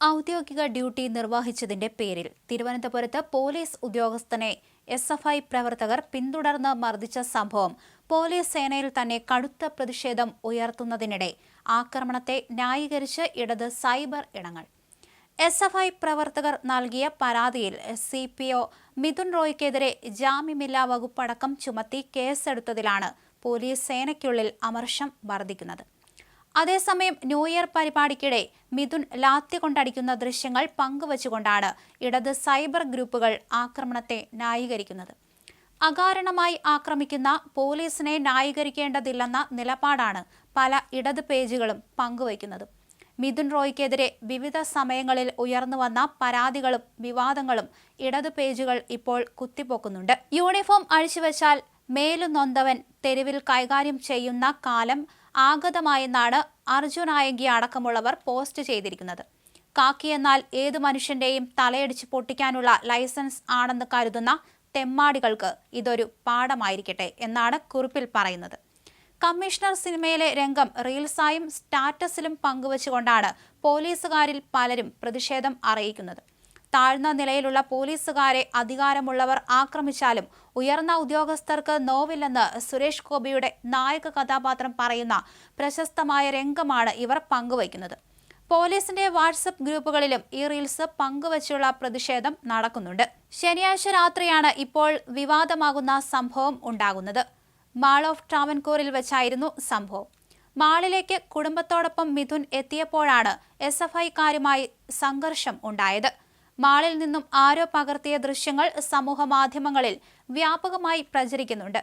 ഔദ്യോഗിക ഡ്യൂട്ടി നിർവഹിച്ചതിന്റെ പേരിൽ തിരുവനന്തപുരത്ത് പോലീസ് ഉദ്യോഗസ്ഥനെ എസ്എഫ്ഐ പ്രവർത്തകർ പിന്തുടർന്ന് മർദ്ദിച്ച സംഭവം പോലീസ് സേനയിൽ തന്നെ കടുത്ത പ്രതിഷേധം ഉയർത്തുന്നതിനിടെ ആക്രമണത്തെ ന്യായീകരിച്ച് ഇടത് സൈബർ ഇടങ്ങൾ. എസ്എഫ്ഐ പ്രവർത്തകർ നൽകിയ പരാതിയിൽ സിപിഒ മിഥുൻ റോയ്ക്കെതിരെ ജാമ്യമില്ലാ വകുപ്പടക്കം ചുമത്തി കേസെടുത്തതിലാണ് പോലീസ് സേനയ്ക്കുള്ളിൽ അമർഷം വർദ്ധിക്കുന്നത്. അതേസമയം ന്യൂ ഇയർ പരിപാടിക്കിടെ മിഥുൻ ലാത്തി കൊണ്ടടിക്കുന്ന ദൃശ്യങ്ങൾ പങ്കുവച്ചുകൊണ്ടാണ് ഇടത് സൈബർ ഗ്രൂപ്പുകൾ ആക്രമണത്തെ ന്യായീകരിക്കുന്നത്. അകാരണമായി ആക്രമിക്കുന്ന പോലീസിനെ ന്യായീകരിക്കേണ്ടതില്ലെന്ന നിലപാടാണ് പല ഇടത് പേജുകളും പങ്കുവയ്ക്കുന്നത്. മിഥുൻ റോയ്ക്കെതിരെ വിവിധ സമയങ്ങളിൽ ഉയർന്നുവന്ന പരാതികളും വിവാദങ്ങളും ഇടത് പേജുകൾ ഇപ്പോൾ കുത്തിപ്പൊക്കുന്നുണ്ട്. യൂണിഫോം അഴിച്ചുവെച്ചാൽ മേലുനൊന്തവൻ തെരുവിൽ കൈകാര്യം ചെയ്യുന്ന കാലം ആഗതമായെന്നാണ് അർജുൻ ആയങ്കി അടക്കമുള്ളവർ പോസ്റ്റ് ചെയ്തിരിക്കുന്നത്. കാക്കി എന്നാൽ ഏതു മനുഷ്യന്റെയും തലയടിച്ച് പൊട്ടിക്കാനുള്ള ലൈസൻസ് ആണെന്ന് കരുതുന്ന തെമ്മാടികൾക്ക് ഇതൊരു പാഠമായിരിക്കട്ടെ എന്നാണ് കുറിപ്പിൽ പറയുന്നത്. കമ്മീഷണർ സിനിമയിലെ രംഗം റീൽസായും സ്റ്റാറ്റസിലും പങ്കുവച്ചുകൊണ്ടാണ് പോലീസുകാരിൽ പലരും പ്രതിഷേധം അറിയിക്കുന്നത്. താഴ്ന്ന നിലയിലുള്ള പോലീസുകാരെ അധികാരമുള്ളവർ ആക്രമിച്ചാലും ഉയർന്ന ഉദ്യോഗസ്ഥർക്ക് നോവില്ലെന്ന് സുരേഷ് ഗോപിയുടെ നായക കഥാപാത്രം പറയുന്ന പ്രശസ്തമായ രംഗമാണ് ഇവർ പങ്കുവയ്ക്കുന്നത്. പോലീസിന്റെ വാട്സപ്പ് ഗ്രൂപ്പുകളിലും ഈ റീൽസ് പങ്കുവച്ചുള്ള പ്രതിഷേധം നടക്കുന്നുണ്ട്. ശനിയാഴ്ച രാത്രിയാണ് ഇപ്പോൾ വിവാദമാകുന്ന സംഭവം ഉണ്ടാകുന്നത്. മാൾ ഓഫ് ട്രാവൻകൂറിൽ വെച്ചായിരുന്നു സംഭവം. മാളിലേക്ക് കുടുംബത്തോടൊപ്പം മിഥുൻ എത്തിയപ്പോഴാണ് എസ്എഫ്ഐക്കാരുമായി സംഘർഷം ഉണ്ടായത്. മാളിൽ നിന്നും ആരോ പകർത്തിയ ദൃശ്യങ്ങൾ സമൂഹ മാധ്യമങ്ങളിൽ വ്യാപകമായി പ്രചരിക്കുന്നുണ്ട്.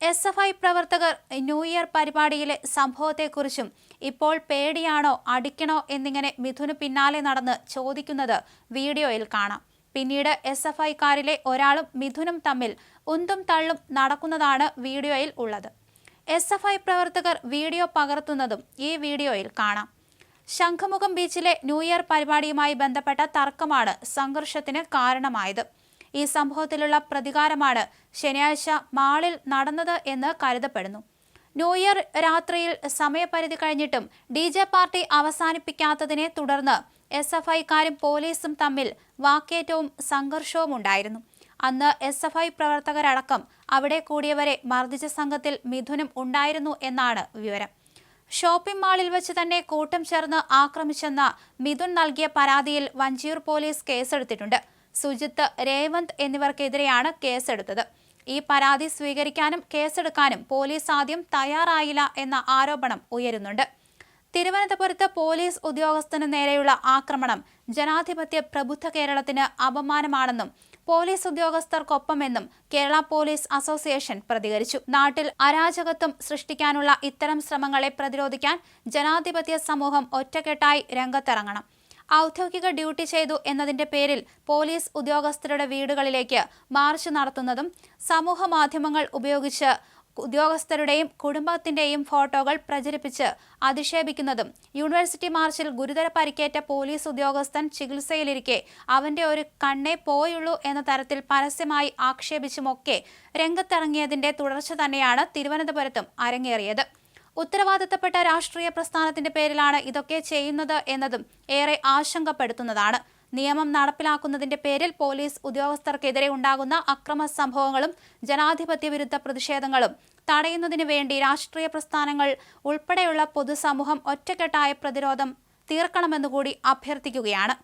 എസ്എഫ്ഐ പ്രവർത്തകർ ന്യൂ ഇയർ പരിപാടിയിലെ സംഭവത്തെക്കുറിച്ചും ഇപ്പോൾ പേടിയാണോ അടിക്കണോ എന്നിങ്ങനെ മിഥുന് പിന്നാലെ നടന്ന് ചോദിക്കുന്നത് വീഡിയോയിൽ കാണാം. പിന്നീട് എസ്എഫ്ഐക്കാരിലെ ഒരാളും മിഥുനും തമ്മിൽ ഉന്തും തള്ളും നടക്കുന്നതാണ് വീഡിയോയിൽ ഉള്ളത്. എസ്എഫ്ഐ പ്രവർത്തകർ വീഡിയോ പകർത്തുന്നതും ഈ വീഡിയോയിൽ കാണാം. ശംഖുമുഖം ബീച്ചിലെ ന്യൂ ഇയർ പരിപാടിയുമായി ബന്ധപ്പെട്ട തർക്കമാണ് സംഘർഷത്തിന് കാരണമായത്. ഈ സംഭവത്തിലുള്ള പ്രതികാരമാണ് ശനിയാഴ്ച മാളിൽ നടന്നത് എന്ന് കരുതപ്പെടുന്നു. ന്യൂ ഇയർ രാത്രിയിൽ സമയപരിധി കഴിഞ്ഞിട്ടും DJ പാർട്ടി അവസാനിപ്പിക്കാത്തതിനെ തുടർന്ന് എസ്എഫ്ഐക്കാരും പോലീസും തമ്മിൽ വാക്കേറ്റവും സംഘർഷവും ഉണ്ടായിരുന്നു. അന്ന് എസ്എഫ്ഐ പ്രവർത്തകരടക്കം അവിടെ കൂടിയവരെ മർദ്ദിച്ച സംഘത്തിൽ മിഥുനും ഉണ്ടായിരുന്നു എന്നാണ് വിവരം. ഷോപ്പിംഗ് മാളിൽ വെച്ച് തന്നെ കൂട്ടം ചേർന്ന് ആക്രമിച്ചെന്ന മിഥുൻ നൽകിയ പരാതിയിൽ വഞ്ചിയൂർ പോലീസ് കേസെടുത്തിട്ടുണ്ട്. സുജിത്ത്, രേവന്ത് എന്നിവർക്കെതിരെയാണ് കേസെടുത്തത്. ഈ പരാതി സ്വീകരിക്കാനും കേസെടുക്കാനും പോലീസ് ആദ്യം തയ്യാറായില്ല എന്ന ആരോപണം ഉയരുന്നുണ്ട്. തിരുവനന്തപുരത്ത് പോലീസ് ഉദ്യോഗസ്ഥന് നേരെയുള്ള ആക്രമണം ജനാധിപത്യ പ്രബുദ്ധ കേരളത്തിന് അപമാനമാണെന്നും പോലീസ് ഉദ്യോഗസ്ഥർക്കൊപ്പമെന്നും കേരള പോലീസ് അസോസിയേഷൻ പ്രതികരിച്ചു. നാട്ടിൽ അരാജകത്വം സൃഷ്ടിക്കാനുള്ള ഇത്തരം ശ്രമങ്ങളെ പ്രതിരോധിക്കാൻ ജനാധിപത്യ സമൂഹം ഒറ്റക്കെട്ടായി രംഗത്തിറങ്ങണം. ഔദ്യോഗിക ഡ്യൂട്ടി ചെയ്തു എന്നതിന്റെ പേരിൽ പോലീസ് ഉദ്യോഗസ്ഥരുടെ വീടുകളിലേക്ക് മാർച്ച് നടത്തുന്നതും സമൂഹ മാധ്യമങ്ങൾ ഉപയോഗിച്ച് ഉദ്യോഗസ്ഥരുടെയും കുടുംബത്തിന്റെയും ഫോട്ടോകൾ പ്രചരിപ്പിച്ച് അധിക്ഷേപിക്കുന്നതും യൂണിവേഴ്സിറ്റി മാർച്ചിൽ ഗുരുതര പരിക്കേറ്റ പോലീസ് ഉദ്യോഗസ്ഥൻ ചികിത്സയിലിരിക്കെ അവന്റെ ഒരു കണ്ണേ പോയുള്ളൂ എന്ന തരത്തിൽ പരസ്യമായി ആക്ഷേപിച്ചുമൊക്കെ രംഗത്തിറങ്ങിയതിന്റെ തുടർച്ച തന്നെയാണ് തിരുവനന്തപുരത്തും അരങ്ങേറിയത്. ഉത്തരവാദിത്തപ്പെട്ട രാഷ്ട്രീയ പ്രസ്ഥാനത്തിന്റെ പേരിലാണ് ഇതൊക്കെ ചെയ്യുന്നത് എന്നതും ഏറെ ആശങ്കപ്പെടുത്തുന്നതാണ്. നിയമം നടപ്പിലാക്കുന്നതിന്റെ പേരിൽ പോലീസ് ഉദ്യോഗസ്ഥർക്കെതിരെ ഉണ്ടാകുന്ന അക്രമ സംഭവങ്ങളും ജനാധിപത്യ വിരുദ്ധ പ്രതിഷേധങ്ങളും തടയുന്നതിനു വേണ്ടി രാഷ്ട്രീയ പ്രസ്ഥാനങ്ങൾ ഉൾപ്പെടെയുള്ള പൊതുസമൂഹം ഒറ്റക്കെട്ടായ പ്രതിരോധം തീർക്കണമെന്നുകൂടി അഭ്യർത്ഥിക്കുകയാണ്.